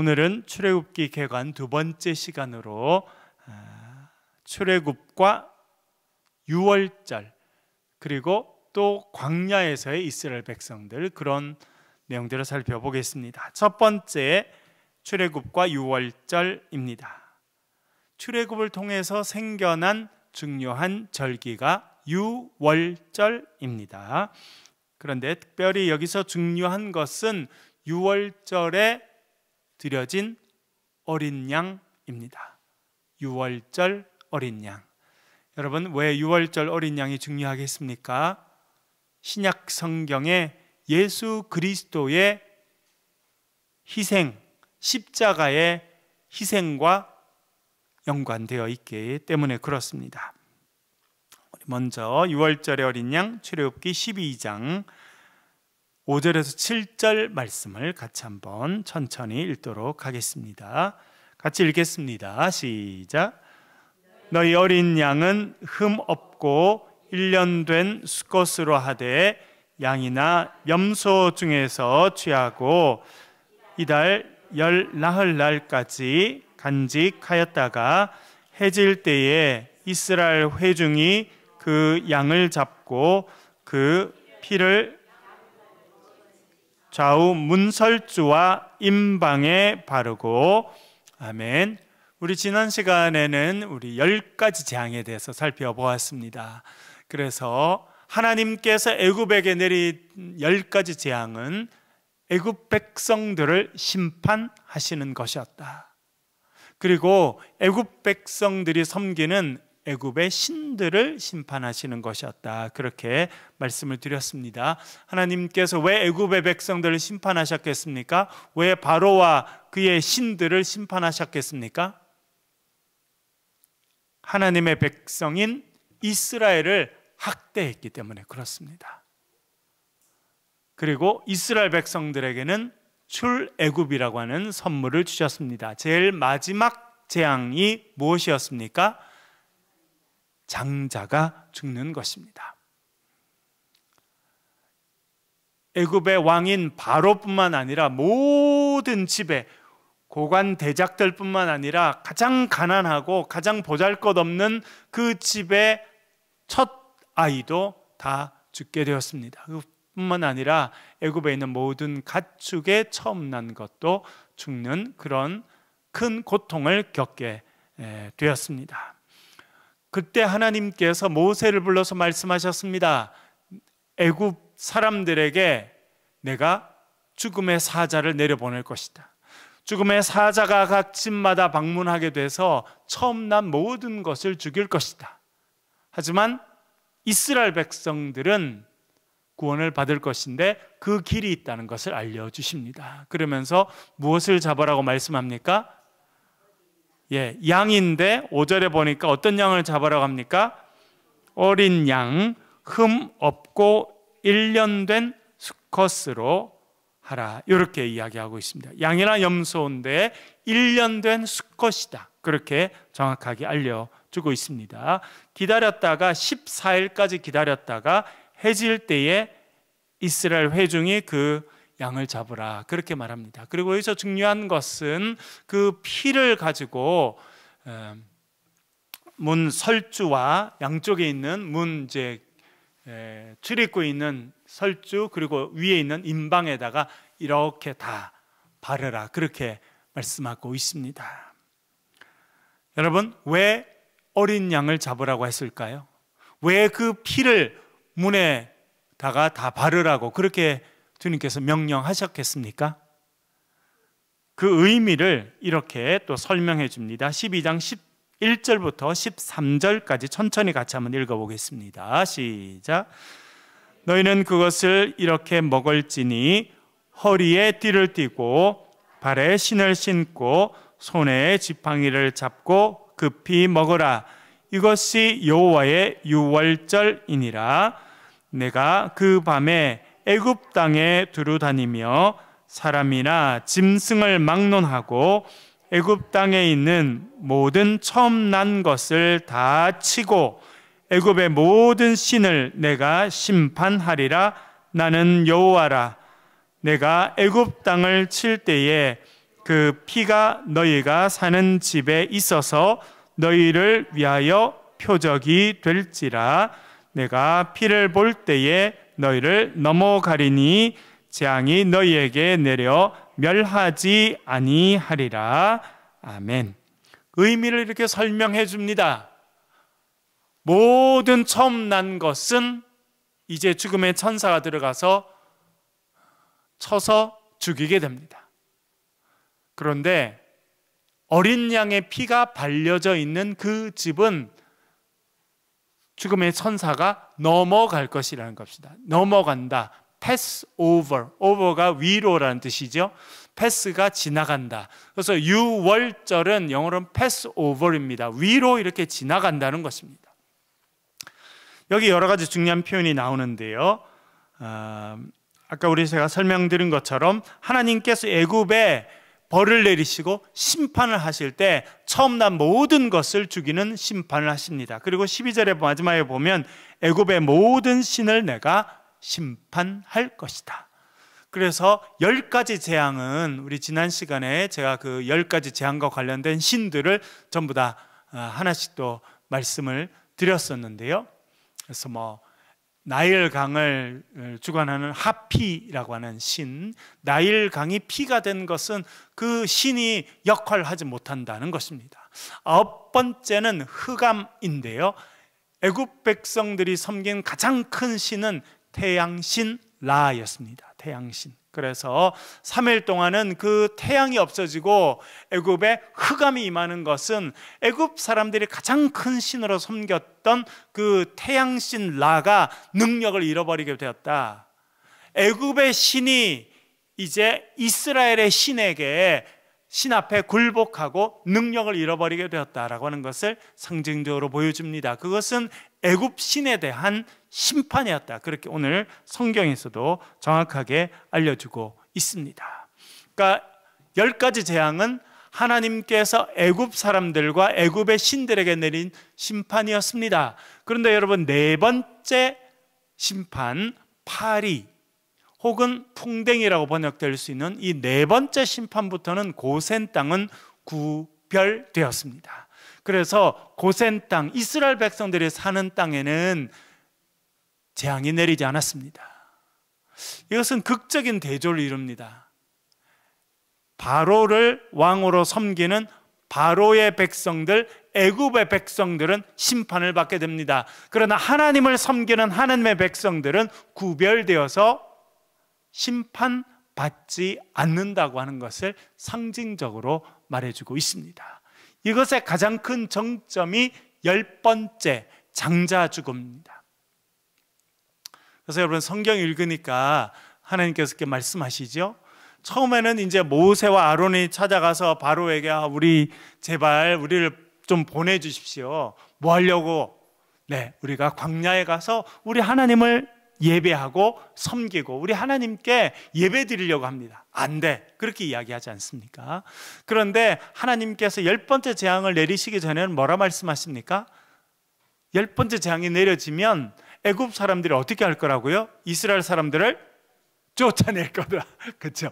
오늘은 출애굽기 개관 두 번째 시간으로 출애굽과 유월절 그리고 또 광야에서의 이스라엘 백성들 그런 내용들을 살펴보겠습니다. 첫 번째 출애굽과 유월절입니다. 출애굽을 통해서 생겨난 중요한 절기가 유월절입니다. 그런데 특별히 여기서 중요한 것은 유월절에 드려진 어린 양입니다. 유월절 어린 양. 여러분, 왜 유월절 어린 양이 중요하겠습니까? 신약 성경에 예수 그리스도의 희생, 십자가의 희생과 연관되어 있기 때문에 그렇습니다. 먼저 유월절의 어린 양 출애굽기 12장 5절에서 7절 말씀을 같이 한번 천천히 읽도록 하겠습니다. 같이 읽겠습니다. 시작. 너희 어린 양은 흠 없고 1년 된 수컷으로 하되 양이나 염소 중에서 취하고 이달 열 나흘 날까지 간직하였다가 해질 때에 이스라엘 회중이 그 양을 잡고 그 피를 좌우 문설주와 임방에 바르고. 아멘. 우리 지난 시간에는 우리 10가지 재앙에 대해서 살펴보았습니다. 그래서 하나님께서 애굽에게 내린 10가지 재앙은 애굽 백성들을 심판하시는 것이었다. 그리고 애굽 백성들이 섬기는 애굽의 신들을 심판하시는 것이었다. 그렇게 말씀을 드렸습니다. 하나님께서 왜 애굽의 백성들을 심판하셨겠습니까? 왜 바로와 그의 신들을 심판하셨겠습니까? 하나님의 백성인 이스라엘을 학대했기 때문에 그렇습니다. 그리고 이스라엘 백성들에게는 출애굽이라고 하는 선물을 주셨습니다. 제일 마지막 재앙이 무엇이었습니까? 장자가 죽는 것입니다. 애굽의 왕인 바로뿐만 아니라 모든 집에 고관 대작들뿐만 아니라 가장 가난하고 가장 보잘것없는 그 집의 첫 아이도 다 죽게 되었습니다. 뿐만 아니라 애굽에 있는 모든 가축의 처음 난 것도 죽는 그런 큰 고통을 겪게 되었습니다. 그때 하나님께서 모세를 불러서 말씀하셨습니다. 애굽 사람들에게 내가 죽음의 사자를 내려보낼 것이다. 죽음의 사자가 각 집마다 방문하게 돼서 처음 난 모든 것을 죽일 것이다. 하지만 이스라엘 백성들은 구원을 받을 것인데 그 길이 있다는 것을 알려주십니다. 그러면서 무엇을 잡으라고 말씀합니까? 양인데 5절에 보니까 어떤 양을 잡으라고 합니까? 어린 양, 흠 없고 1년 된 수컷으로 하라. 이렇게 이야기하고 있습니다. 양이나 염소인데 1년 된 수컷이다. 그렇게 정확하게 알려주고 있습니다. 기다렸다가 14일까지 기다렸다가 해질 때에 이스라엘 회중이 그 양을 잡으라. 그렇게 말합니다. 그리고 여기서 중요한 것은 그 피를 가지고 문 설주와 양쪽에 있는 문 출입구에 있는 설주 그리고 위에 있는 임방에다가 이렇게 다 바르라. 그렇게 말씀하고 있습니다. 여러분, 왜 어린 양을 잡으라고 했을까요? 왜 그 피를 문에다가 다 바르라고 그렇게 주님께서 명령하셨겠습니까? 그 의미를 이렇게 또 설명해 줍니다. 12장 11절부터 13절까지 천천히 같이 한번 읽어보겠습니다. 시작. 너희는 그것을 이렇게 먹을지니 허리에 띠를 띠고 발에 신을 신고 손에 지팡이를 잡고 급히 먹으라. 이것이 여호와의 유월절이니라. 내가 그 밤에 애굽 땅에 두루 다니며 사람이나 짐승을 막론하고 애굽 땅에 있는 모든 처음 난 것을 다 치고 애굽의 모든 신을 내가 심판하리라. 나는 여호와라. 내가 애굽 땅을 칠 때에 그 피가 너희가 사는 집에 있어서 너희를 위하여 표적이 될지라. 내가 피를 볼 때에 너희를 넘어가리니 재앙이 너희에게 내려 멸하지 아니하리라. 아멘. 의미를 이렇게 설명해 줍니다. 모든 처음 난 것은 이제 죽음의 천사가 들어가서 쳐서 죽이게 됩니다. 그런데 어린 양의 피가 발려져 있는 그 집은 죽음의 천사가 넘어갈 것이라는 것입니다. 넘어간다. pass over. over가 위로라는 뜻이죠. pass가 지나간다. 그래서 유월절은 영어로는 pass over입니다. 위로 이렇게 지나간다는 것입니다. 여기 여러 가지 중요한 표현이 나오는데요. 아까 제가 설명드린 것처럼 하나님께서 애굽에 벌을 내리시고 심판을 하실 때 처음 난 모든 것을 죽이는 심판을 하십니다. 그리고 12절의 마지막에 보면 애굽의 모든 신을 내가 심판할 것이다. 그래서 10가지 재앙은 우리 지난 시간에 제가 그 10가지 재앙과 관련된 신들을 전부 다 하나씩 또 말씀을 드렸었는데요. 그래서 나일강을 주관하는 하피라고 하는 신, 나일강이 피가 된 것은 그 신이 역할을 하지 못한다는 것입니다. 9번째는 흑암인데요. 애굽 백성들이 섬긴 가장 큰 신은 태양신 라였습니다. 태양신. 그래서 3일 동안은 그 태양이 없어지고 애굽에 흑암이 임하는 것은 애굽 사람들이 가장 큰 신으로 섬겼던 그 태양신 라가 능력을 잃어버리게 되었다. 애굽의 신이 이제 이스라엘의 신에게 신 앞에 굴복하고 능력을 잃어버리게 되었다라고 하는 것을 상징적으로 보여줍니다. 그것은 애굽 신에 대한 심판이었다. 그렇게 오늘 성경에서도 정확하게 알려주고 있습니다. 그러니까 10가지 재앙은 하나님께서 애굽 사람들과 애굽의 신들에게 내린 심판이었습니다. 그런데 여러분, 4번째 심판, 파리 혹은 풍뎅이라고 번역될 수 있는 이 4번째 심판부터는 고센 땅은 구별되었습니다. 그래서 고센 땅, 이스라엘 백성들이 사는 땅에는 재앙이 내리지 않았습니다. 이것은 극적인 대조를 이룹니다. 바로를 왕으로 섬기는 바로의 백성들, 애굽의 백성들은 심판을 받게 됩니다. 그러나 하나님을 섬기는 하나님의 백성들은 구별되어서 심판받지 않는다고 하는 것을 상징적으로 말해주고 있습니다. 이것의 가장 큰 정점이 10번째 장자 죽음입니다. 그래서 여러분, 성경 읽으니까 하나님께서 이렇게 말씀하시죠. 처음에는 이제 모세와 아론이 찾아가서 바로에게 우리 제발 우리를 좀 보내주십시오. 뭐 하려고? 네, 우리가 광야에 가서 우리 하나님을 예배하고 섬기고 우리 하나님께 예배 드리려고 합니다. 안 돼. 그렇게 이야기하지 않습니까? 그런데 하나님께서 10번째 재앙을 내리시기 전에는 뭐라 말씀하십니까? 10번째 재앙이 내려지면 애굽 사람들이 어떻게 할 거라고요? 이스라엘 사람들을 쫓아낼 거다. 그렇죠?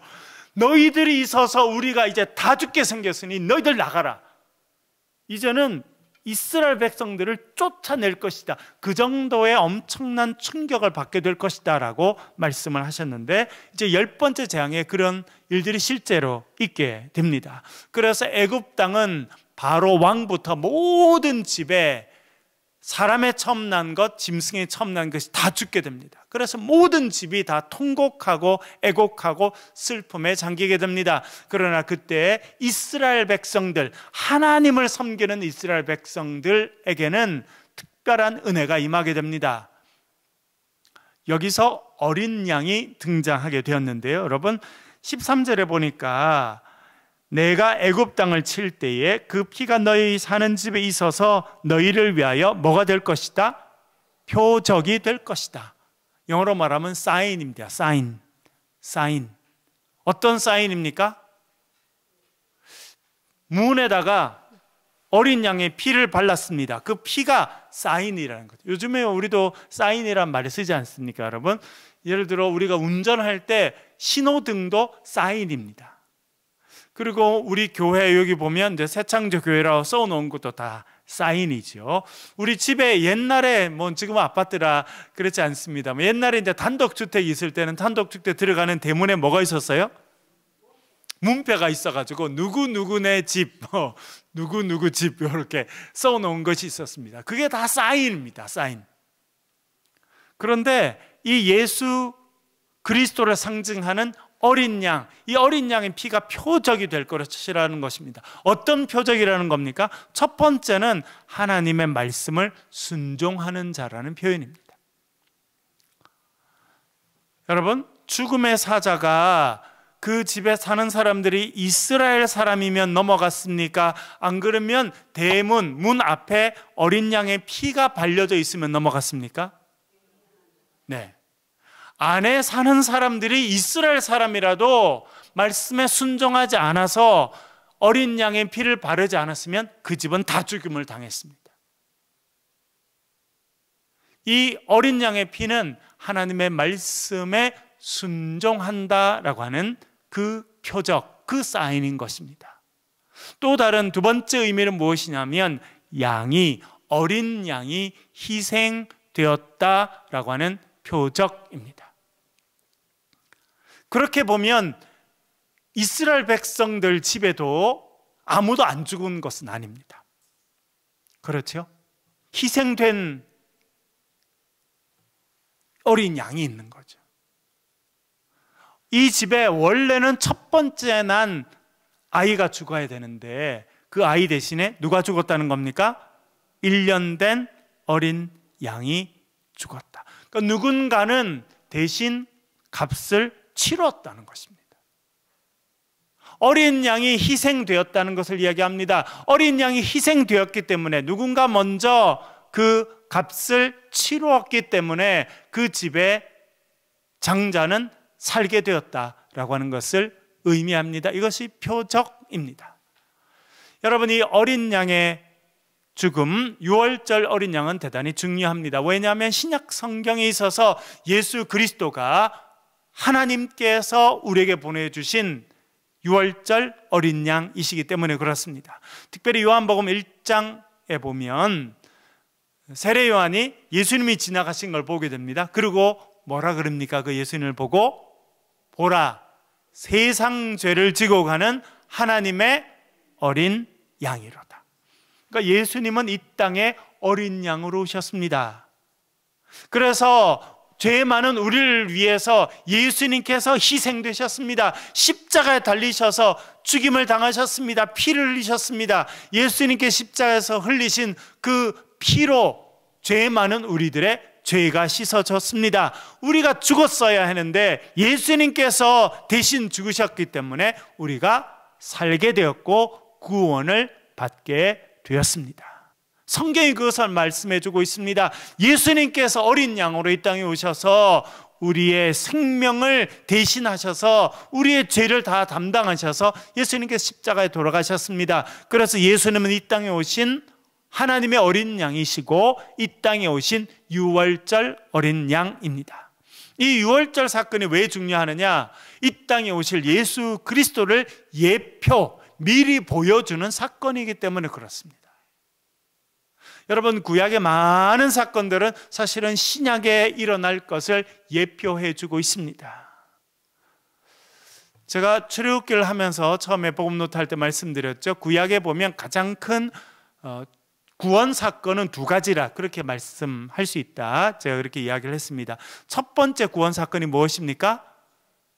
너희들이 있어서 우리가 이제 다 죽게 생겼으니 너희들 나가라. 이제는 이스라엘 백성들을 쫓아낼 것이다. 그 정도의 엄청난 충격을 받게 될 것이다 라고 말씀을 하셨는데, 이제 10번째 재앙에 그런 일들이 실제로 있게 됩니다. 그래서 애굽 땅은 바로 왕부터 모든 집에 사람의 처음 난 것, 짐승의 처음 난 것이 다 죽게 됩니다. 그래서 모든 집이 다 통곡하고 애곡하고 슬픔에 잠기게 됩니다. 그러나 그때 이스라엘 백성들, 하나님을 섬기는 이스라엘 백성들에게는 특별한 은혜가 임하게 됩니다. 여기서 어린 양이 등장하게 되었는데요. 여러분, 13절에 보니까 내가 애굽 땅을 칠 때에 그 피가 너희 사는 집에 있어서 너희를 위하여 뭐가 될 것이다? 표적이 될 것이다. 영어로 말하면 sign입니다. sign. 어떤 사인입니까? 문에다가 어린 양의 피를 발랐습니다. 그 피가 사인이라는 거죠. 요즘에 우리도 사인이란 말을 쓰지 않습니까, 여러분? 예를 들어 우리가 운전할 때 신호등도 사인입니다. 그리고 우리 교회 여기 보면 이제 새창조교회라고 써놓은 것도 다 사인이죠. 우리 집에 옛날에 뭐 지금 아파트라 그렇지 않습니다. 옛날에 이제 단독주택이 있을 때는 단독주택 들어가는 대문에 뭐가 있었어요? 문패가 있어가지고 누구누구네 집, 누구누구 집 이렇게 써놓은 것이 있었습니다. 그게 다 사인입니다. 사인. 그런데 이 예수 그리스도를 상징하는 어린 양, 이 어린 양의 피가 표적이 될 것이라는 것입니다. 어떤 표적이라는 겁니까? 첫 번째는 하나님의 말씀을 순종하는 자라는 표현입니다. 여러분, 죽음의 사자가 그 집에 사는 사람들이 이스라엘 사람이면 넘어갔습니까? 안 그러면 대문, 문 앞에 어린 양의 피가 발려져 있으면 넘어갔습니까? 네. 안에 사는 사람들이 이스라엘 사람이라도 말씀에 순종하지 않아서 어린 양의 피를 바르지 않았으면 그 집은 다 죽임을 당했습니다. 이 어린 양의 피는 하나님의 말씀에 순종한다라고 하는 그 표적, 그 사인인 것입니다. 또 다른 두 번째 의미는 무엇이냐면 어린 양이 희생되었다라고 하는 표적입니다. 그렇게 보면 이스라엘 백성들 집에도 아무도 안 죽은 것은 아닙니다. 그렇죠? 희생된 어린 양이 있는 거죠. 이 집에 원래는 첫 번째 난 아이가 죽어야 되는데 그 아이 대신에 누가 죽었다는 겁니까? 1년 된 어린 양이 죽었다. 그러니까 누군가는 대신 값을 치렀다는 것입니다. 어린 양이 희생되었다는 것을 이야기합니다. 어린 양이 희생되었기 때문에 누군가 먼저 그 값을 치루었기 때문에 그 집의 장자는 살게 되었다라고 하는 것을 의미합니다. 이것이 표적입니다. 여러분, 이 어린 양의 죽음, 유월절 어린 양은 대단히 중요합니다. 왜냐하면 신약 성경에 있어서 예수 그리스도가 하나님께서 우리에게 보내주신 유월절 어린 양이시기 때문에 그렇습니다. 특별히 요한복음 1장에 보면 세례 요한이 예수님이 지나가신 걸 보게 됩니다. 그리고 뭐라 그럽니까? 그 예수님을 보고 보라, 세상 죄를 지고 가는 하나님의 어린 양이로다. 그러니까 예수님은 이 땅에 어린 양으로 오셨습니다. 그래서 죄 많은 우리를 위해서 예수님께서 희생되셨습니다. 십자가에 달리셔서 죽임을 당하셨습니다. 피를 흘리셨습니다. 예수님께 십자가에서 흘리신 그 피로 죄 많은 우리들의 죄가 씻어졌습니다. 우리가 죽었어야 하는데 예수님께서 대신 죽으셨기 때문에 우리가 살게 되었고 구원을 받게 되었습니다. 성경이 그것을 말씀해 주고 있습니다. 예수님께서 어린 양으로 이 땅에 오셔서 우리의 생명을 대신하셔서 우리의 죄를 다 담당하셔서 예수님께서 십자가에 돌아가셨습니다. 그래서 예수님은 이 땅에 오신 하나님의 어린 양이시고 이 땅에 오신 유월절 어린 양입니다. 이 유월절 사건이 왜 중요하느냐? 이 땅에 오실 예수 그리스도를 미리 보여주는 사건이기 때문에 그렇습니다. 여러분, 구약의 많은 사건들은 사실은 신약에 일어날 것을 예표해 주고 있습니다. 제가 출애굽기를 하면서 처음에 복음노트 할 때 말씀드렸죠. 구약에 보면 가장 큰 구원 사건은 두 가지라 그렇게 말씀할 수 있다. 제가 그렇게 이야기를 했습니다. 첫 번째 구원 사건이 무엇입니까?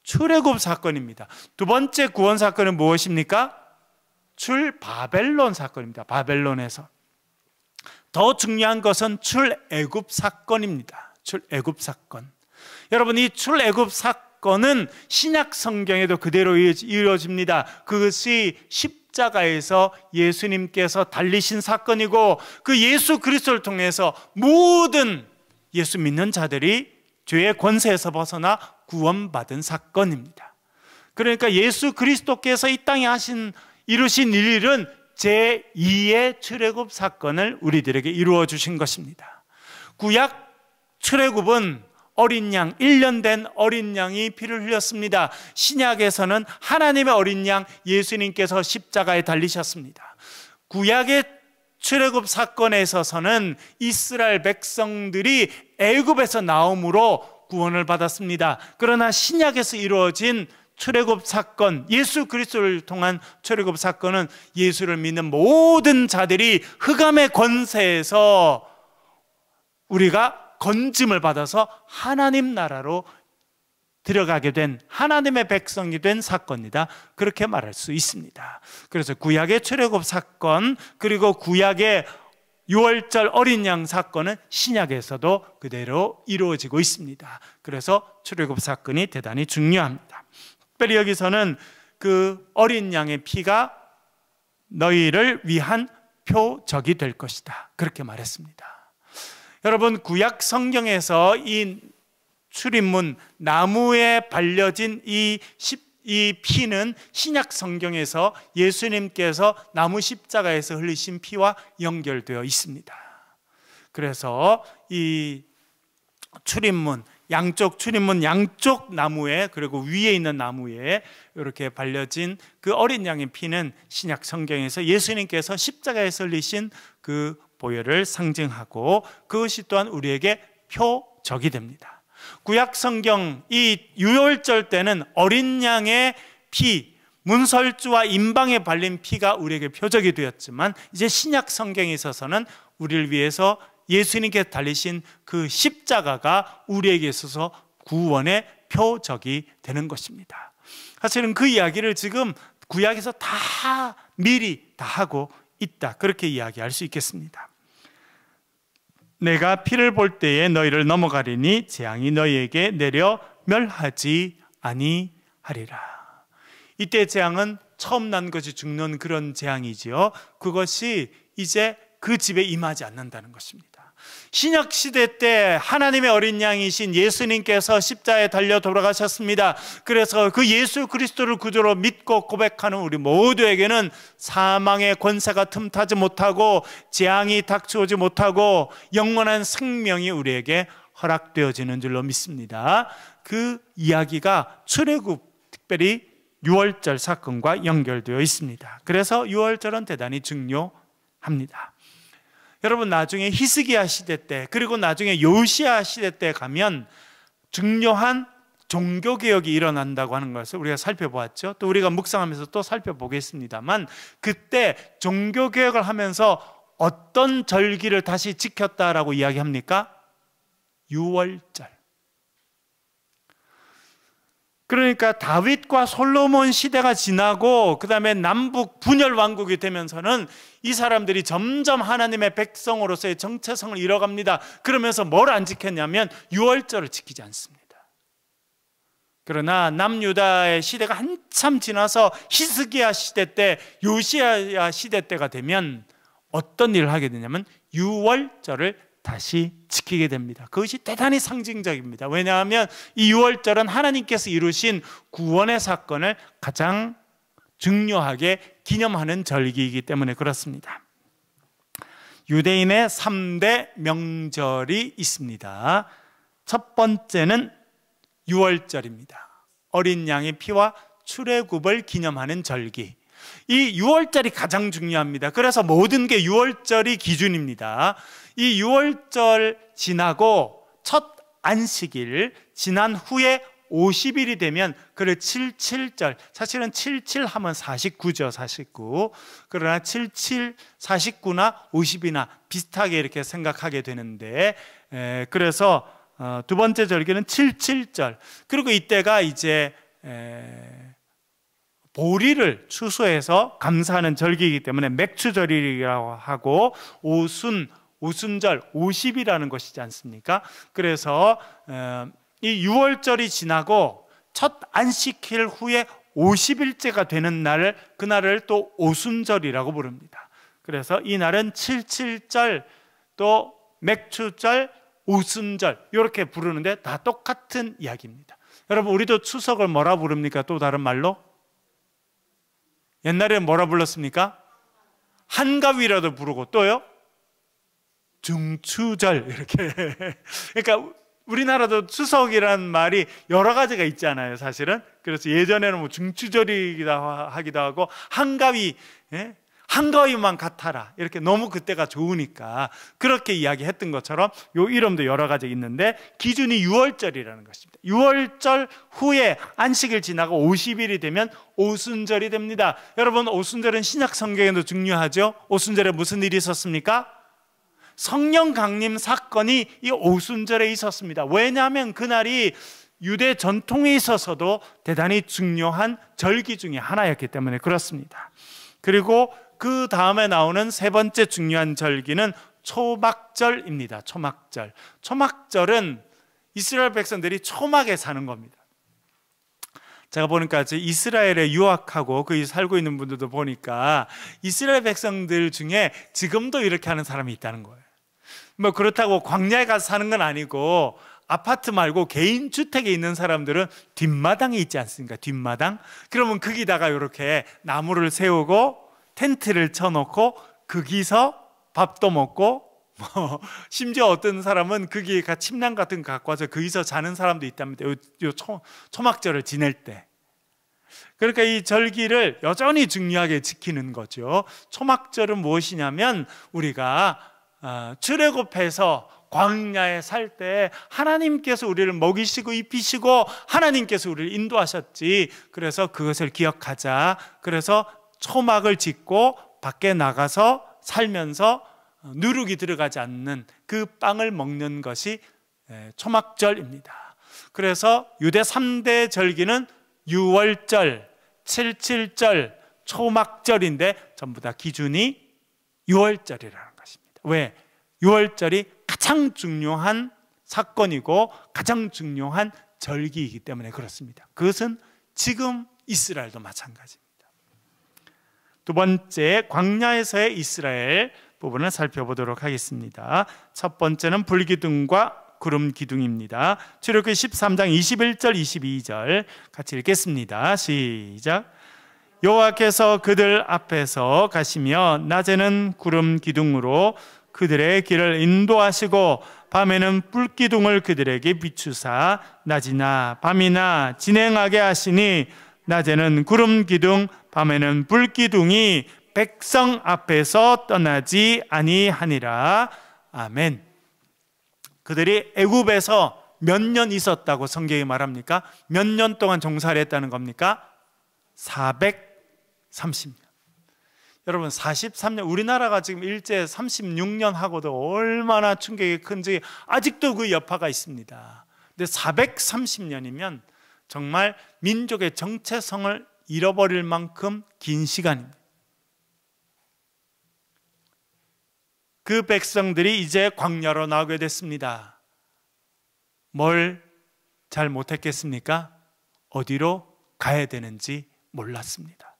출애굽 사건입니다. 두 번째 구원 사건은 무엇입니까? 출바벨론 사건입니다. 바벨론에서. 더 중요한 것은 출애굽 사건입니다. 출애굽 사건. 여러분, 이 출애굽 사건은 신약 성경에도 그대로 이루어집니다. 그것이 십자가에서 예수님께서 달리신 사건이고 그 예수 그리스도를 통해서 모든 예수 믿는 자들이 죄의 권세에서 벗어나 구원받은 사건입니다. 그러니까 예수 그리스도께서 이 땅에 이루신 일은 제2의 출애굽 사건을 우리들에게 이루어 주신 것입니다. 구약 출애굽은 어린 양, 1년 된 어린 양이 피를 흘렸습니다. 신약에서는 하나님의 어린 양 예수님께서 십자가에 달리셨습니다. 구약의 출애굽 사건에 있어서는 이스라엘 백성들이 애굽에서 나옴으로 구원을 받았습니다. 그러나 신약에서 이루어진 출애굽 사건, 예수 그리스도를 통한 출애굽 사건은 예수를 믿는 모든 자들이 흑암의 권세에서 우리가 건짐을 받아서 하나님 나라로 들어가게 된, 하나님의 백성이 된 사건이다, 그렇게 말할 수 있습니다. 그래서 구약의 출애굽 사건, 그리고 구약의 유월절 어린 양 사건은 신약에서도 그대로 이루어지고 있습니다. 그래서 출애굽 사건이 대단히 중요합니다. 특별히 여기서는 그 어린 양의 피가 너희를 위한 표적이 될 것이다, 그렇게 말했습니다. 여러분, 구약 성경에서 이 출입문, 나무에 발려진 이 피는 신약 성경에서 예수님께서 나무 십자가에서 흘리신 피와 연결되어 있습니다. 그래서 이 출입문, 양쪽 출입문 양쪽 나무에, 그리고 위에 있는 나무에 이렇게 발려진 그 어린 양의 피는 신약 성경에서 예수님께서 십자가에서 흘리신 그 보혈을 상징하고, 그것이 또한 우리에게 표적이 됩니다. 구약 성경 이 유월절 때는 어린 양의 피, 문설주와 임방에 발린 피가 우리에게 표적이 되었지만, 이제 신약 성경에 있어서는 우리를 위해서 예수님께서 달리신 그 십자가가 우리에게 있어서 구원의 표적이 되는 것입니다. 사실은 그 이야기를 지금 구약에서 다 미리 다 하고 있다, 그렇게 이야기할 수 있겠습니다. 내가 피를 볼 때에 너희를 넘어가리니 재앙이 너희에게 내려 멸하지 아니하리라. 이때 재앙은 처음 난 것이 죽는 그런 재앙이지요. 그것이 이제 그 집에 임하지 않는다는 것입니다. 신약 시대 때 하나님의 어린 양이신 예수님께서 십자가에 달려 돌아가셨습니다. 그래서 그 예수 그리스도를 구주로 믿고 고백하는 우리 모두에게는 사망의 권세가 틈타지 못하고 재앙이 닥쳐오지 못하고 영원한 생명이 우리에게 허락되어지는 줄로 믿습니다. 그 이야기가 출애굽, 특별히 유월절 사건과 연결되어 있습니다. 그래서 유월절은 대단히 중요합니다. 여러분, 나중에 히스기야 시대 때, 그리고 나중에 요시야 시대 때 가면 중요한 종교개혁이 일어난다고 하는 것을 우리가 살펴보았죠. 또 우리가 묵상하면서 또 살펴보겠습니다만, 그때 종교개혁을 하면서 어떤 절기를 다시 지켰다라고 이야기합니까? 유월절. 그러니까 다윗과 솔로몬 시대가 지나고 그 다음에 남북 분열 왕국이 되면서는 이 사람들이 점점 하나님의 백성으로서의 정체성을 잃어갑니다. 그러면서 뭘 안 지켰냐면 유월절을 지키지 않습니다. 그러나 남유다의 시대가 한참 지나서 히스기야 시대 때, 요시야 시대 때가 되면 어떤 일을 하게 되냐면 유월절을 다시 지키게 됩니다. 그것이 대단히 상징적입니다. 왜냐하면 이 유월절은 하나님께서 이루신 구원의 사건을 가장 중요하게 기념하는 절기이기 때문에 그렇습니다. 유대인의 3대 명절이 있습니다. 첫 번째는 유월절입니다. 어린 양의 피와 출애굽을 기념하는 절기. 이 유월절이 가장 중요합니다. 그래서 모든 게 유월절이 기준입니다. 이 유월절 지나고 첫 안식일 지난 후에 50일이 되면 그를 77절, 사실은 77 하면 49죠, 49. 그러나 77, 49나 50이나 비슷하게 이렇게 생각하게 되는데, 그래서 두 번째 절기는 77절. 그리고 이때가 이제 보리를 추수해서 감사하는 절기이기 때문에 맥추절이라고 하고, 오순절 50이라는 것이지 않습니까? 그래서 이 유월절이 지나고 첫 안식일 후에 50일째가 되는 날을, 그날을 또 오순절이라고 부릅니다. 그래서 이 날은 77절, 또 맥추절, 오순절 이렇게 부르는데 다 똑같은 이야기입니다. 여러분, 우리도 추석을 뭐라 부릅니까? 또 다른 말로? 옛날에는 뭐라 불렀습니까? 한가위라도 부르고, 또요? 중추절, 이렇게. 그러니까 우리나라도 추석이란 말이 여러 가지가 있잖아요, 사실은. 그래서 예전에는 뭐 중추절이기도 하기도 하고 한가위, 한가위만 같아라, 이렇게 너무 그때가 좋으니까 그렇게 이야기했던 것처럼 요 이름도 여러 가지 있는데, 기준이 유월절이라는 것입니다. 유월절 후에 안식일 지나고 50일이 되면 오순절이 됩니다. 여러분, 오순절은 신약 성경에도 중요하죠. 오순절에 무슨 일이 있었습니까? 성령 강림 사건이 이 오순절에 있었습니다. 왜냐하면 그날이 유대 전통에 있어서도 대단히 중요한 절기 중에 하나였기 때문에 그렇습니다. 그리고 그 다음에 나오는 세 번째 중요한 절기는 초막절입니다. 초막절. 초막절은 이스라엘 백성들이 초막에 사는 겁니다. 제가 보니까 이스라엘에 유학하고 거기 살고 있는 분들도 보니까 이스라엘 백성들 중에 지금도 이렇게 하는 사람이 있다는 거예요. 뭐 그렇다고 광야에 가서 사는 건 아니고, 아파트 말고 개인 주택에 있는 사람들은 뒷마당이 있지 않습니까? 뒷마당. 그러면 거기다가 이렇게 나무를 세우고 텐트를 쳐놓고 거기서 밥도 먹고, 심지어 어떤 사람은 거기가 침낭 같은 거 갖고 와서 거기서 자는 사람도 있답니다. 요 초막절을 지낼 때. 그러니까 이 절기를 여전히 중요하게 지키는 거죠. 초막절은 무엇이냐면, 우리가 출애굽해서 광야에 살 때 하나님께서 우리를 먹이시고 입히시고 하나님께서 우리를 인도하셨지. 그래서 그것을 기억하자. 그래서 초막을 짓고 밖에 나가서 살면서 누룩이 들어가지 않는 그 빵을 먹는 것이 초막절입니다. 그래서 유대 3대 절기는 유월절, 칠칠절, 초막절인데 전부 다 기준이 유월절이라는 것입니다. 왜? 유월절이 가장 중요한 사건이고 가장 중요한 절기이기 때문에 그렇습니다. 그것은 지금 이스라엘도 마찬가지입니다. 두 번째, 광야에서의 이스라엘 부분을 살펴보도록 하겠습니다. 첫 번째는 불기둥과 구름 기둥입니다. 출애굽기 13장 21절 22절 같이 읽겠습니다. 시작. 여호와께서 그들 앞에서 가시며 낮에는 구름 기둥으로 그들의 길을 인도하시고 밤에는 불기둥을 그들에게 비추사 낮이나 밤이나 진행하게 하시니 낮에는 구름 기둥 밤에는 불기둥이 백성 앞에서 떠나지 아니하니라. 아멘. 그들이 애굽에서 몇 년 있었다고 성경이 말합니까? 몇 년 동안 종살이 했다는 겁니까? 430년. 여러분, 43년, 우리나라가 지금 일제 36년 하고도 얼마나 충격이 큰지 아직도 그 여파가 있습니다. 근데 430년이면 정말 민족의 정체성을 잃어버릴 만큼 긴 시간입니다. 그 백성들이 이제 광야로 나오게 됐습니다. 뭘 잘 못했겠습니까? 어디로 가야 되는지 몰랐습니다.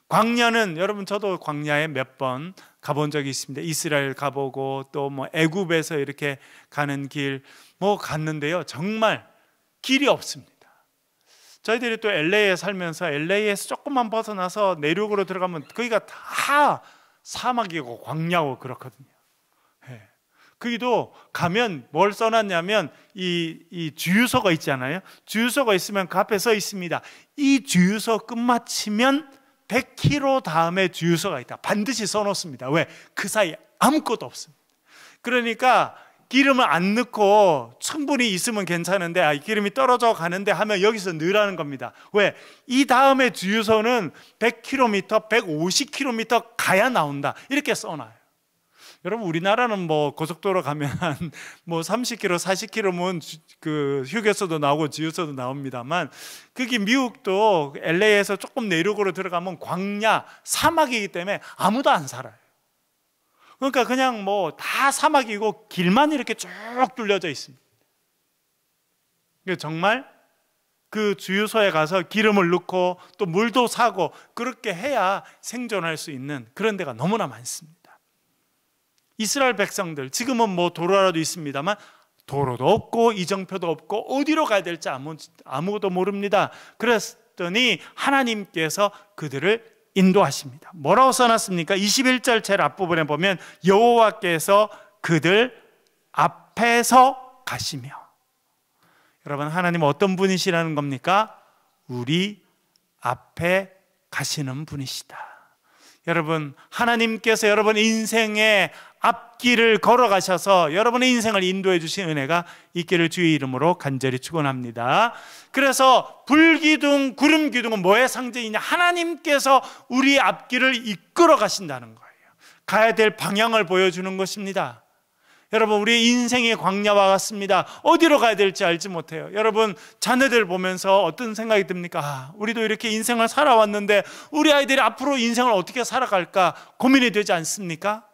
광야는, 여러분, 저도 광야에 몇 번 가본 적이 있습니다. 이스라엘 가보고 또 뭐 애굽에서 이렇게 가는 길 뭐 갔는데요, 정말 길이 없습니다. 저희들이 또 LA에 살면서 LA에서 조금만 벗어나서 내륙으로 들어가면 거기가 다 사막이고 광야고 그렇거든요. 거기도 가면 뭘 써놨냐면 이 주유소가 있잖아요. 주유소가 있으면 그 앞에 써 있습니다. 이 주유소 끝마치면 100km 다음에 주유소가 있다. 반드시 써놓습니다. 왜? 그 사이에 아무것도 없습니다. 그러니까 기름을 안 넣고 충분히 있으면 괜찮은데 기름이 떨어져 가는데 하면 여기서 넣으라는 겁니다. 왜? 이 다음에 주유소는 100km, 150km 가야 나온다. 이렇게 써놔요. 여러분, 우리나라는 뭐 고속도로 가면 뭐 30km, 40km면 그 휴게소도 나오고 주유소도 나옵니다만, 그게 미국도 LA에서 조금 내륙으로 들어가면 광야, 사막이기 때문에 아무도 안 살아요. 그러니까 그냥 뭐 다 사막이고 길만 이렇게 쭉 뚫려져 있습니다. 정말 그 주유소에 가서 기름을 넣고 또 물도 사고 그렇게 해야 생존할 수 있는 그런 데가 너무나 많습니다. 이스라엘 백성들, 지금은 뭐 도로라도 있습니다만 도로도 없고 이정표도 없고 어디로 가야 될지 아무도 모릅니다. 그랬더니 하나님께서 그들을 인도하십니다. 뭐라고 써놨습니까? 21절 제일 앞부분에 보면 여호와께서 그들 앞에서 가시며, 여러분, 하나님은 어떤 분이시라는 겁니까? 우리 앞에 가시는 분이시다. 여러분, 하나님께서 여러분 인생의 앞길을 걸어가셔서 여러분의 인생을 인도해 주신 은혜가 있기를 주의 이름으로 간절히 축원합니다. 그래서 불기둥, 구름기둥은 뭐의 상징이냐? 하나님께서 우리 앞길을 이끌어 가신다는 거예요. 가야 될 방향을 보여주는 것입니다. 여러분, 우리 인생의 광야와 같습니다. 어디로 가야 될지 알지 못해요. 여러분, 자녀들 보면서 어떤 생각이 듭니까? 우리도 이렇게 인생을 살아왔는데 우리 아이들이 앞으로 인생을 어떻게 살아갈까 고민이 되지 않습니까?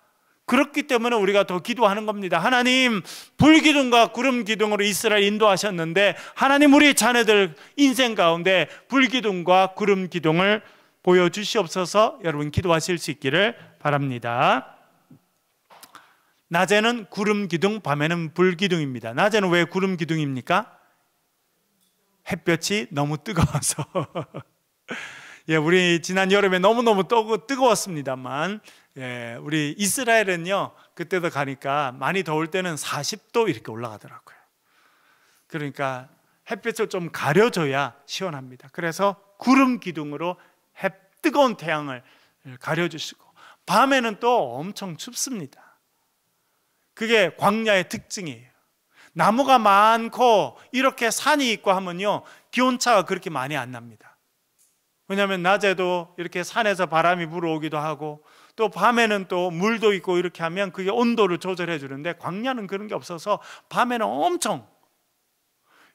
그렇기 때문에 우리가 더 기도하는 겁니다. 하나님, 불기둥과 구름기둥으로 이스라엘 인도하셨는데 하나님, 우리 자녀들 인생 가운데 불기둥과 구름기둥을 보여주시옵소서. 여러분, 기도하실 수 있기를 바랍니다. 낮에는 구름기둥, 밤에는 불기둥입니다. 낮에는 왜 구름기둥입니까? 햇볕이 너무 뜨거워서 예, 우리 지난 여름에 너무너무 뜨거웠습니다만, 예, 우리 이스라엘은요, 그때도 가니까 많이 더울 때는 40도 이렇게 올라가더라고요. 그러니까 햇볕을 좀 가려줘야 시원합니다. 그래서 구름기둥으로 뜨거운 태양을 가려주시고, 밤에는 또 엄청 춥습니다. 그게 광야의 특징이에요. 나무가 많고 이렇게 산이 있고 하면요, 기온차가 그렇게 많이 안 납니다. 왜냐하면 낮에도 이렇게 산에서 바람이 불어오기도 하고, 또 밤에는 또 물도 있고 이렇게 하면 그게 온도를 조절해 주는데, 광야는 그런 게 없어서 밤에는 엄청,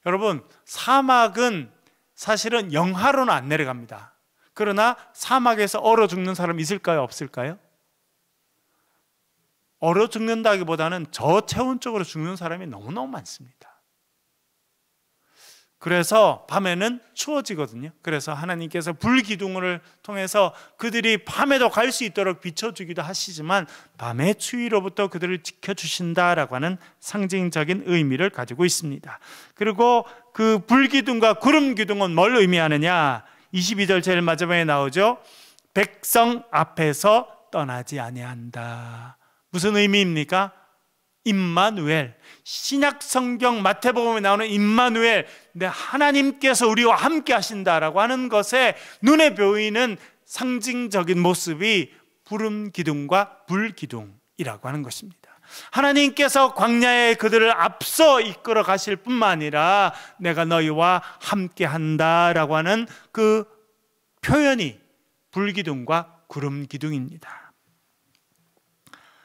여러분, 사막은 사실은 영하로는 안 내려갑니다. 그러나 사막에서 얼어 죽는 사람 있을까요? 없을까요? 얼어 죽는다기보다는 저체온적으로 죽는 사람이 너무너무 많습니다. 그래서 밤에는 추워지거든요. 그래서 하나님께서 불기둥을 통해서 그들이 밤에도 갈 수 있도록 비춰주기도 하시지만 밤의 추위로부터 그들을 지켜주신다라고 하는 상징적인 의미를 가지고 있습니다. 그리고 그 불기둥과 구름기둥은 뭘 의미하느냐? 22절 제일 마지막에 나오죠. 백성 앞에서 떠나지 아니한다. 무슨 의미입니까? 임마누엘, 신약 성경 마태복음에 나오는 임마누엘, 하나님께서 우리와 함께 하신다라고 하는 것에 눈에 보이는 상징적인 모습이 구름기둥과 불기둥이라고 하는 것입니다. 하나님께서 광야에 그들을 앞서 이끌어 가실 뿐만 아니라 내가 너희와 함께 한다라고 하는 그 표현이 불기둥과 구름기둥입니다.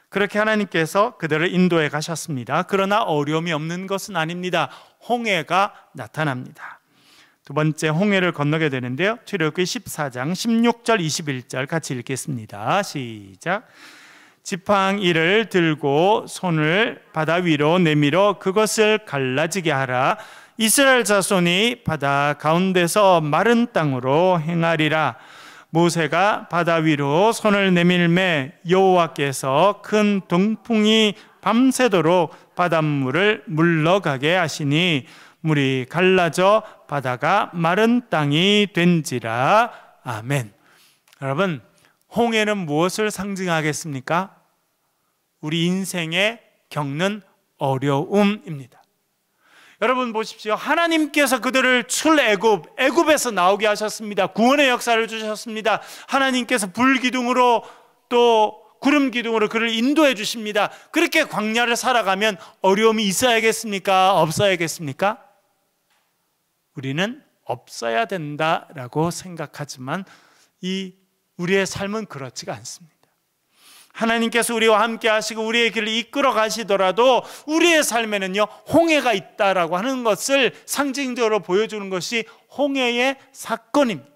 그렇게 하나님께서 그들을 인도해 가셨습니다. 그러나 어려움이 없는 것은 아닙니다. 홍해가 나타납니다. 두 번째 홍해를 건너게 되는데요, 출애굽기 14장 16절 21절 같이 읽겠습니다. 시작. 지팡이를 들고 손을 바다 위로 내밀어 그것을 갈라지게 하라. 이스라엘 자손이 바다 가운데서 마른 땅으로 행하리라. 모세가 바다 위로 손을 내밀매 여호와께서 큰 동풍이 밤새도록 바닷물을 물러가게 하시니 물이 갈라져 바다가 마른 땅이 된지라. 아멘. 여러분, 홍해는 무엇을 상징하겠습니까? 우리 인생에 겪는 어려움입니다. 여러분 보십시오. 하나님께서 그들을 애굽에서 나오게 하셨습니다. 구원의 역사를 주셨습니다. 하나님께서 불기둥으로 또 구름기둥으로 그를 인도해 주십니다. 그렇게 광야를 살아가면 어려움이 있어야겠습니까? 없어야겠습니까? 우리는 없어야 된다라고 생각하지만 우리의 삶은 그렇지가 않습니다. 하나님께서 우리와 함께 하시고 우리의 길을 이끌어 가시더라도 우리의 삶에는요, 홍해가 있다라고 하는 것을 상징적으로 보여주는 것이 홍해의 사건입니다.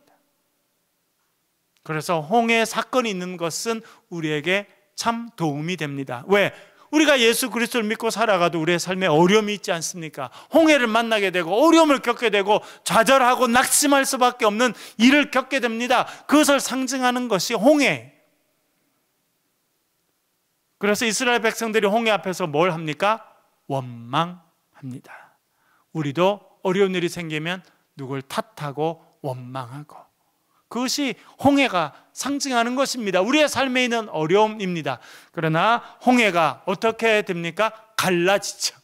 그래서 홍해의 사건이 있는 것은 우리에게 참 도움이 됩니다. 왜? 우리가 예수 그리스도를 믿고 살아가도 우리의 삶에 어려움이 있지 않습니까? 홍해를 만나게 되고 어려움을 겪게 되고 좌절하고 낙심할 수밖에 없는 일을 겪게 됩니다. 그것을 상징하는 것이 홍해. 그래서 이스라엘 백성들이 홍해 앞에서 뭘 합니까? 원망합니다. 우리도 어려운 일이 생기면 누굴 탓하고 원망하고, 그것이 홍해가 상징하는 것입니다. 우리의 삶에 있는 어려움입니다. 그러나 홍해가 어떻게 됩니까? 갈라지죠.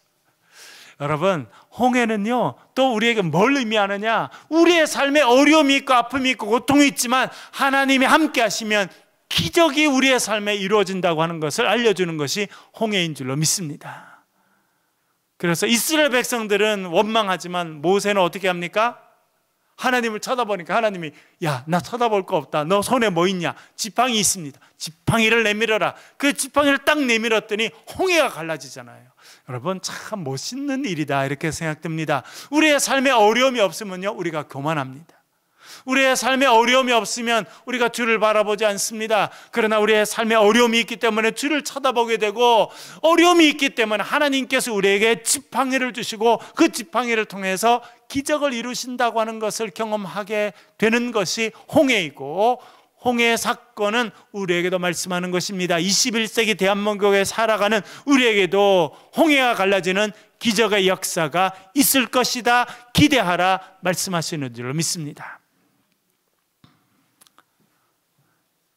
여러분, 홍해는요 또 우리에게 뭘 의미하느냐, 우리의 삶에 어려움이 있고 아픔이 있고 고통이 있지만 하나님이 함께 하시면 기적이 우리의 삶에 이루어진다고 하는 것을 알려주는 것이 홍해인 줄로 믿습니다. 그래서 이스라엘 백성들은 원망하지만 모세는 어떻게 합니까? 하나님을 쳐다보니까 하나님이 야, 나 쳐다볼 거 없다. 너 손에 뭐 있냐? 지팡이 있습니다. 지팡이를 내밀어라. 그 지팡이를 딱 내밀었더니 홍해가 갈라지잖아요. 여러분, 참 멋있는 일이다 이렇게 생각됩니다. 우리의 삶에 어려움이 없으면요 우리가 교만합니다. 우리의 삶에 어려움이 없으면 우리가 주를 바라보지 않습니다. 그러나 우리의 삶에 어려움이 있기 때문에 주를 쳐다보게 되고, 어려움이 있기 때문에 하나님께서 우리에게 지팡이를 주시고 그 지팡이를 통해서 기적을 이루신다고 하는 것을 경험하게 되는 것이 홍해이고, 홍해의 사건은 우리에게도 말씀하는 것입니다. 21세기 대한민국에 살아가는 우리에게도 홍해가 갈라지는 기적의 역사가 있을 것이다, 기대하라 말씀하시는 줄로 믿습니다.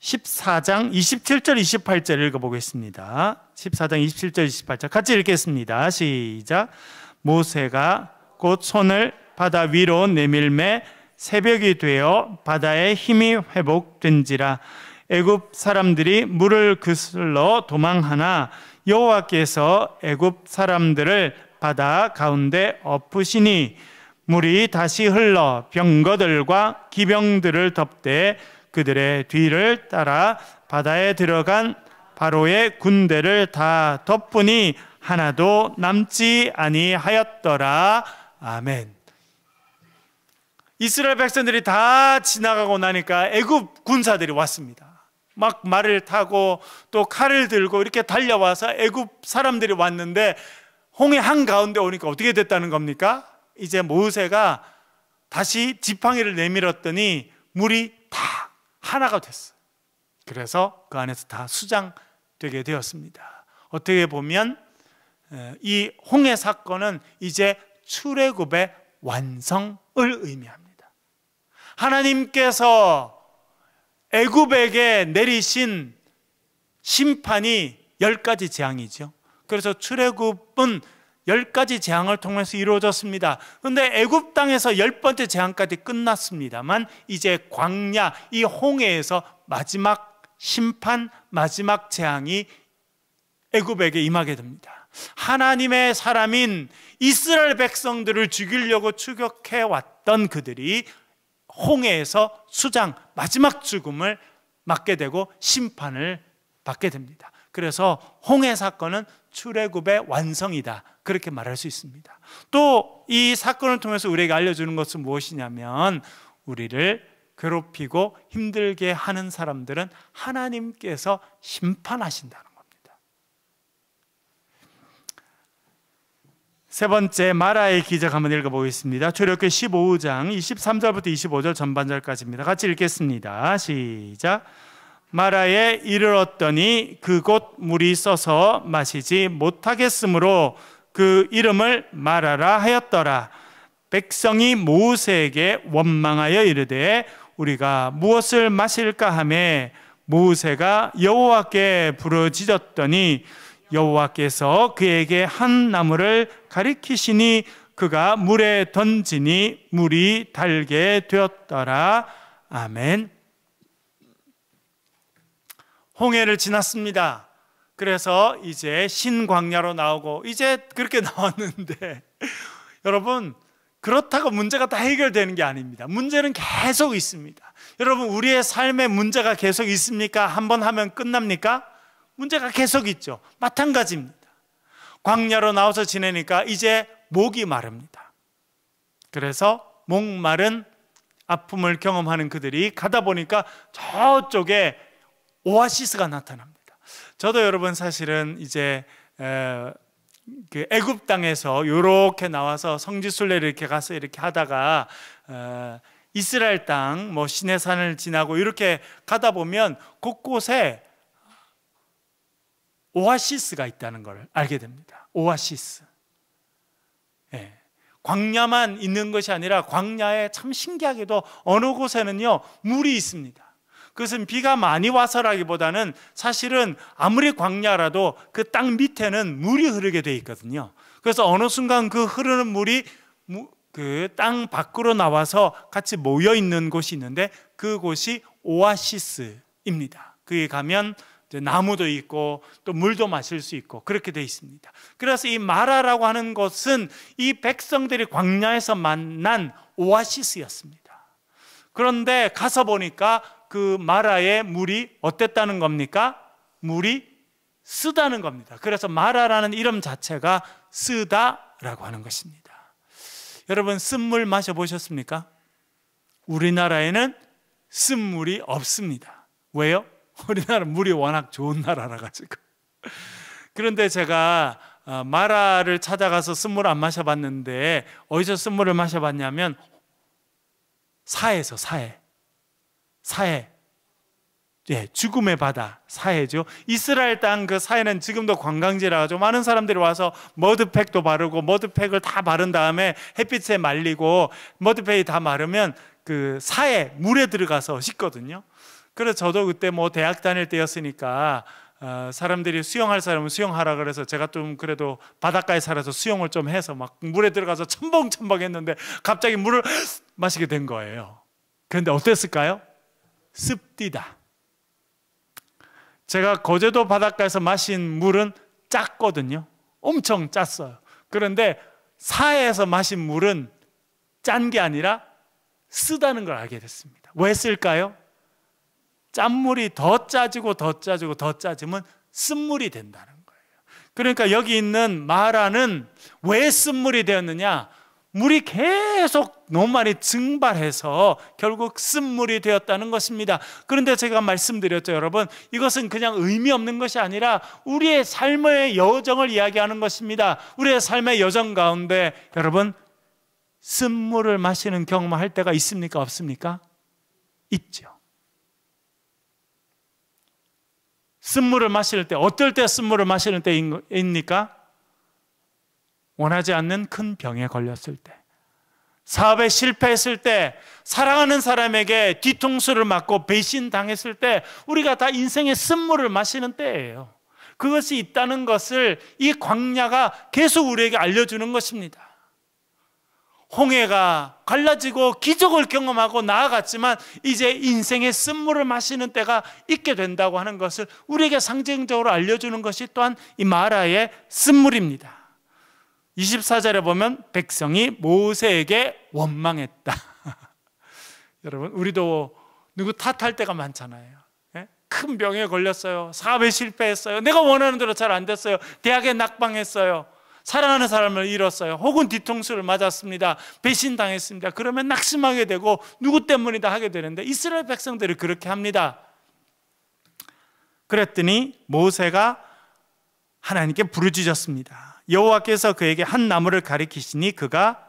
14장 27절 28절 읽어보겠습니다. 14장 27절 28절 같이 읽겠습니다. 시작. 모세가 곧 손을 바다 위로 내밀매 새벽이 되어 바다의 힘이 회복된지라. 애굽 사람들이 물을 거슬러 도망하나 여호와께서 애굽 사람들을 바다 가운데 엎으시니 물이 다시 흘러 병거들과 기병들을 덮되 그들의 뒤를 따라 바다에 들어간 바로의 군대를 다 덮으니 하나도 남지 아니하였더라. 아멘. 이스라엘 백성들이 다 지나가고 나니까 애굽 군사들이 왔습니다. 막 말을 타고 또 칼을 들고 이렇게 달려와서 애굽 사람들이 왔는데 홍해 한가운데 오니까 어떻게 됐다는 겁니까? 이제 모세가 다시 지팡이를 내밀었더니 물이 다 하나가 됐어요. 그래서 그 안에서 다 수장되게 되었습니다. 어떻게 보면 이 홍해 사건은 이제 출애굽의 완성을 의미합니다. 하나님께서 애굽에게 내리신 심판이 10가지 재앙이죠. 그래서 출애굽은 10가지 재앙을 통해서 이루어졌습니다. 그런데 애굽 땅에서 10번째 재앙까지 끝났습니다만 이제 광야, 이 홍해에서 마지막 심판, 마지막 재앙이 애굽에게 임하게 됩니다. 하나님의 사람인 이스라엘 백성들을 죽이려고 추격해 왔던 그들이 홍해에서 수장, 마지막 죽음을 맞게 되고 심판을 받게 됩니다. 그래서 홍해 사건은 출애굽의 완성이다, 그렇게 말할 수 있습니다. 또 이 사건을 통해서 우리에게 알려주는 것은 무엇이냐면, 우리를 괴롭히고 힘들게 하는 사람들은 하나님께서 심판하신다는 겁니다. 세 번째, 마라의 기적 한번 읽어보겠습니다. 출애굽기 15장 23절부터 25절 전반절까지입니다. 같이 읽겠습니다. 시작. 마라에 이르렀더니 그곳 물이 써서 마시지 못하겠으므로 그 이름을 마라라 하였더라. 백성이 모세에게 원망하여 이르되 우리가 무엇을 마실까 하매 모세가 여호와께 부르짖었더니 여호와께서 그에게 한 나무를 가리키시니 그가 물에 던지니 물이 달게 되었더라. 아멘. 홍해를 지났습니다. 그래서 이제 신광야로 나오고 이제 그렇게 나왔는데 여러분, 그렇다고 문제가 다 해결되는 게 아닙니다. 문제는 계속 있습니다. 여러분, 우리의 삶에 문제가 계속 있습니까? 한번 하면 끝납니까? 문제가 계속 있죠. 마찬가지입니다. 광야로 나와서 지내니까 이제 목이 마릅니다. 그래서 목마른 아픔을 경험하는 그들이 가다 보니까 저쪽에 오아시스가 나타납니다. 저도 여러분 사실은 이제 그 애굽 땅에서 이렇게 나와서 성지순례를 이렇게 가서 이렇게 하다가 이스라엘 땅 뭐 시내산을 지나고 이렇게 가다 보면 곳곳에 오아시스가 있다는 걸 알게 됩니다. 오아시스. 예. 광야만 있는 것이 아니라 광야에 참 신기하게도 어느 곳에는요 물이 있습니다. 그것은 비가 많이 와서라기보다는 사실은 아무리 광야라도 그 땅 밑에는 물이 흐르게 돼 있거든요. 그래서 어느 순간 그 흐르는 물이 그 땅 밖으로 나와서 같이 모여 있는 곳이 있는데 그곳이 오아시스입니다. 거기 가면 나무도 있고 또 물도 마실 수 있고 그렇게 되어 있습니다. 그래서 이 마라라고 하는 것은 이 백성들이 광야에서 만난 오아시스였습니다. 그런데 가서 보니까 그 마라의 물이 어땠다는 겁니까? 물이 쓰다는 겁니다. 그래서 마라라는 이름 자체가 쓰다라고 하는 것입니다. 여러분, 쓴물 마셔보셨습니까? 우리나라에는 쓴물이 없습니다. 왜요? 우리나라는 물이 워낙 좋은 나라라 가지고. 그런데 제가 마라를 찾아가서 쓴물 안 마셔봤는데 어디서 쓴물을 마셔봤냐면 사해에서, 사해. 예, 죽음의 바다, 사해죠. 이스라엘 땅 그 사해는 지금도 관광지라 가지고 많은 사람들이 와서 머드팩도 바르고 머드팩을 다 바른 다음에 햇빛에 말리고 머드팩이 다 마르면 그 사해 물에 들어가서 씻거든요. 그래서 저도 그때 뭐 대학 다닐 때였으니까 사람들이 수영할 사람은 수영하라 그래서 제가 좀 그래도 바닷가에 살아서 수영을 좀 해서 막 물에 들어가서 첨벙첨벙 했는데 갑자기 물을 마시게 된 거예요. 그런데 어땠을까요? 습디다. 제가 거제도 바닷가에서 마신 물은 짰거든요. 엄청 짰어요. 그런데 사해에서 마신 물은 짠 게 아니라 쓰다는 걸 알게 됐습니다. 왜 쓸까요? 짠물이 더 짜지고 더 짜지고 더 짜지면 쓴물이 된다는 거예요. 그러니까 여기 있는 마라는 왜 쓴물이 되었느냐? 물이 계속 너무 많이 증발해서 결국 쓴물이 되었다는 것입니다. 그런데 제가 말씀드렸죠, 여러분. 이것은 그냥 의미 없는 것이 아니라 우리의 삶의 여정을 이야기하는 것입니다. 우리의 삶의 여정 가운데 여러분, 쓴물을 마시는 경험을 때가 있습니까? 없습니까? 있죠. 쓴물을 마실 때, 어떨 때 쓴물을 마시는 때입니까? 원하지 않는 큰 병에 걸렸을 때, 사업에 실패했을 때, 사랑하는 사람에게 뒤통수를 맞고 배신당했을 때, 우리가 다 인생의 쓴물을 마시는 때예요. 그것이 있다는 것을 이 광야가 계속 우리에게 알려주는 것입니다. 홍해가 갈라지고 기적을 경험하고 나아갔지만 이제 인생의 쓴물을 마시는 때가 있게 된다고 하는 것을 우리에게 상징적으로 알려주는 것이 또한 이 마라의 쓴물입니다. 24절에 보면 백성이 모세에게 원망했다. 여러분, 우리도 누구 탓할 때가 많잖아요. 큰 병에 걸렸어요. 사업에 실패했어요. 내가 원하는 대로 잘 안 됐어요. 대학에 낙방했어요. 사랑하는 사람을 잃었어요. 혹은 뒤통수를 맞았습니다. 배신당했습니다. 그러면 낙심하게 되고 누구 때문이다 하게 되는데 이스라엘 백성들이 그렇게 합니다. 그랬더니 모세가 하나님께 부르짖었습니다. 여호와께서 그에게 한 나무를 가리키시니 그가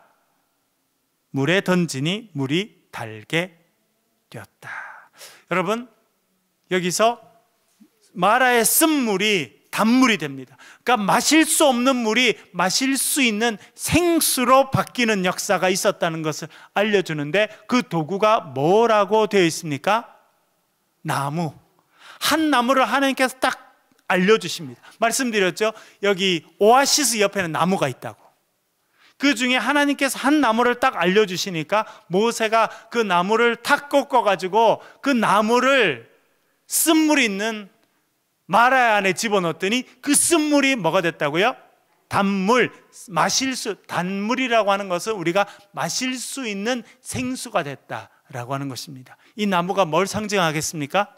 물에 던지니 물이 달게 되었다. 여러분, 여기서 마라의 쓴물이 단물이 됩니다. 그러니까 마실 수 없는 물이 마실 수 있는 생수로 바뀌는 역사가 있었다는 것을 알려주는데 그 도구가 뭐라고 되어 있습니까? 나무. 한 나무를 하나님께서 딱 알려주십니다. 말씀드렸죠? 여기 오아시스 옆에는 나무가 있다고. 그 중에 하나님께서 한 나무를 딱 알려주시니까 모세가 그 나무를 탁 꺾어가지고 그 나무를 쓴물이 있는 마라 안에 집어넣었더니 그 쓴물이 뭐가 됐다고요? 단물, 단물이라고 하는 것은 우리가 마실 수 있는 생수가 됐다라고 하는 것입니다. 이 나무가 뭘 상징하겠습니까?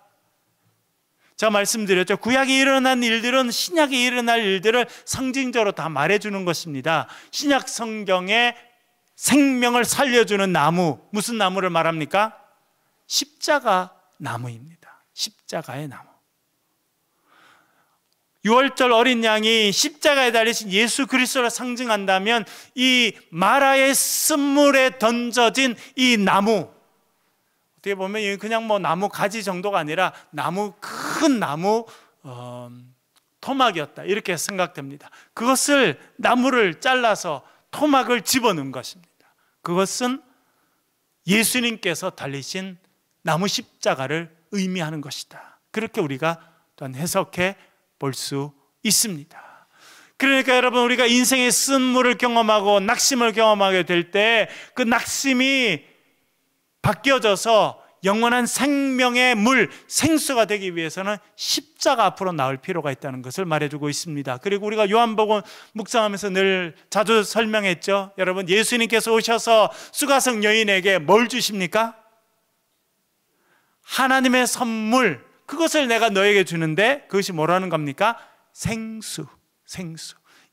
제가 말씀드렸죠. 구약에 일어난 일들은 신약에 일어날 일들을 상징적으로 다 말해주는 것입니다. 신약 성경에 생명을 살려주는 나무, 무슨 나무를 말합니까? 십자가 나무입니다. 십자가의 나무. 6월절 어린 양이 십자가에 달리신 예수 그리스도를 상징한다면 이 마라의 쓴물에 던져진 이 나무, 어떻게 보면 그냥 뭐 나무 가지 정도가 아니라 큰 나무 토막이었다 이렇게 생각됩니다. 그것을 나무를 잘라서 토막을 집어넣은 것입니다. 그것은 예수님께서 달리신 나무 십자가를 의미하는 것이다. 그렇게 우리가 또한 해석해 볼 수 있습니다. 그러니까 여러분, 우리가 인생의 쓴물을 경험하고 낙심을 경험하게 될 때 그 낙심이 바뀌어져서 영원한 생명의 물, 생수가 되기 위해서는 십자가 앞으로 나올 필요가 있다는 것을 말해주고 있습니다. 그리고 우리가 요한복음 묵상하면서 늘 자주 설명했죠. 여러분, 예수님께서 오셔서 수가성 여인에게 뭘 주십니까? 하나님의 선물, 그것을 내가 너에게 주는데 그것이 뭐라는 겁니까? 생수.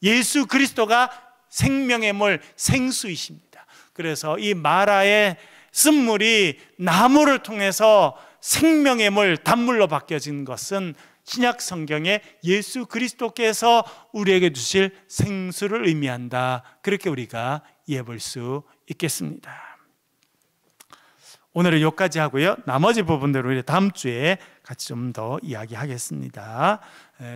예수 그리스도가 생명의 물, 생수이십니다. 그래서 이 마라의 쓴물이 나무를 통해서 생명의 물, 단물로 바뀌어진 것은 신약 성경에 예수 그리스도께서 우리에게 주실 생수를 의미한다. 그렇게 우리가 이해해 볼 수 있겠습니다. 오늘은 여기까지 하고요. 나머지 부분들을 우리 다음 주에 같이 좀 더 이야기하겠습니다.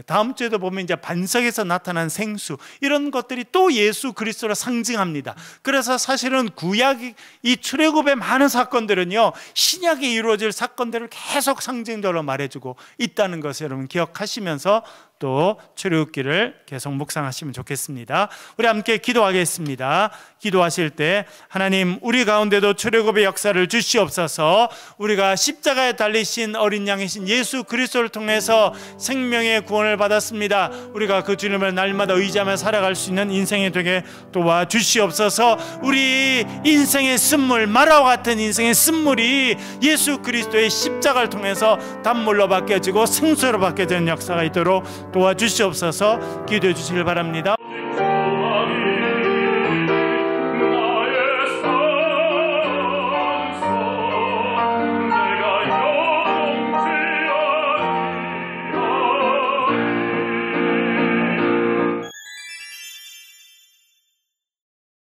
다음 주에도 보면 이제 반석에서 나타난 생수, 이런 것들이 또 예수 그리스도를 상징합니다. 그래서 사실은 구약 이 출애굽의 많은 사건들은요, 신약에 이루어질 사건들을 계속 상징적으로 말해주고 있다는 것을 여러분 기억하시면서 또 출애굽기를 계속 묵상하시면 좋겠습니다. 우리 함께 기도하겠습니다. 기도하실 때 하나님, 우리 가운데도 출애굽의 역사를 주시옵소서. 우리가 십자가에 달리신 어린 양이신 예수 그리스도를 통해서 생명의 구원을 받았습니다. 우리가 그 주님을 날마다 의지하며 살아갈 수 있는 인생이 되게 도와주시옵소서. 우리 인생의 쓴물, 마라와 같은 인생의 쓴물이 예수 그리스도의 십자가를 통해서 단물로 바뀌어지고 생수로 바뀌어지는 역사가 있도록 도와주시옵소서. 기도해 주시길 바랍니다.